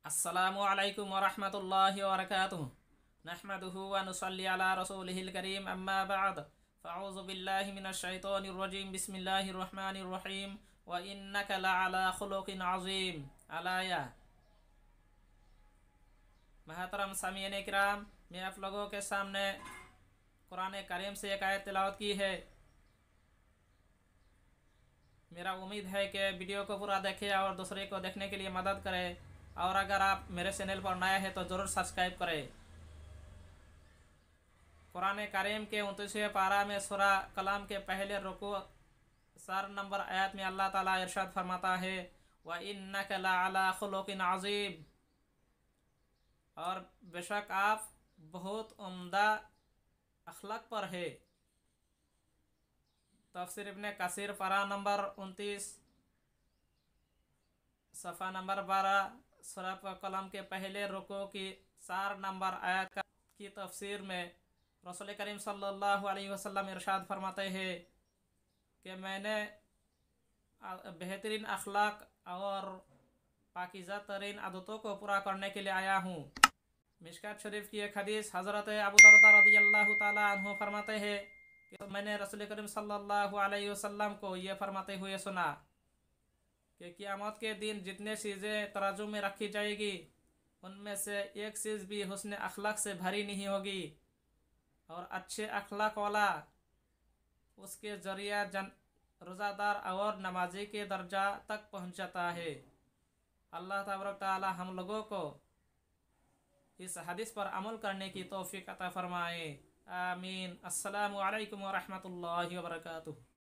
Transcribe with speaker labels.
Speaker 1: अस्सलामु अलैकुम वरहमतुल्लाहि वबरकातुहु। नहमदुहु व नुसल्ली अला रसूलिहिल करीम, अम्मा बअद। फ़अऊज़ु बिल्लाहि मिनश शैतानिर रजीम, बिस्मिल्लाहिर रहमानिर रहीम। व इन्नका लअला खुलुक़िन अज़ीम। अलाया। महतरम सामीन किराम, मैं आप लोगों के सामने कुरान करीम से एक आयत तिलावत की है। मेरा उम्मीद है कि वीडियो को पूरा देखें और दूसरे को देखने के लिए मदद करें। और अगर आप मेरे चैनल पर नए हैं तो ज़रूर सब्सक्राइब करें। कुरान करीम के 29वें पारा में सूरा कलाम के पहले रुकू 4 नंबर आयत में अल्लाह ताला इरशाद फरमाता है, व इन्नका लअला खुलुक़िन अज़ीम। और बेशक आप बहुत उम्दा अखलाक पर है। तफसीर इब्ने कसीर पारा नंबर 29 सफ़ा नंबर 12 सूरा कलम के पहले रुकू की 4 नंबर आयत की तफसीर में रसूल करीम सल्लल्लाहु अलैहि वसल्लम इरशाद फरमाते हैं कि मैंने बेहतरीन अखलाक और पाकीज़ा तरीन आदतों को पूरा करने के लिए आया हूँ। मिशकात शरीफ की एक हदीस, हज़रत अबू दरदा रज़ियल्लाहु ताला अन्हु फरमाते हैं कि मैंने रसूल करीम सल्लल्लाहु अलैहि वसल्लम को ये फरमाते हुए सुना कि क़यामत के दिन जितने चीज़ें तराजू में रखी जाएगी उनमें से एक चीज़ भी हुस्न अखलाक से भरी नहीं होगी, और अच्छे अखलाक वाला उसके ज़रिया रोज़ादार और नमाजी के दर्जा तक पहुँच जाता है। अल्लाह तबारक ताला हम लोगों को इस हदीस पर अमल करने की तौफीक अता फरमाए। आमीन। अस्सलामु अलैकुम व रहमतुल्लाहि व बरकातुहू।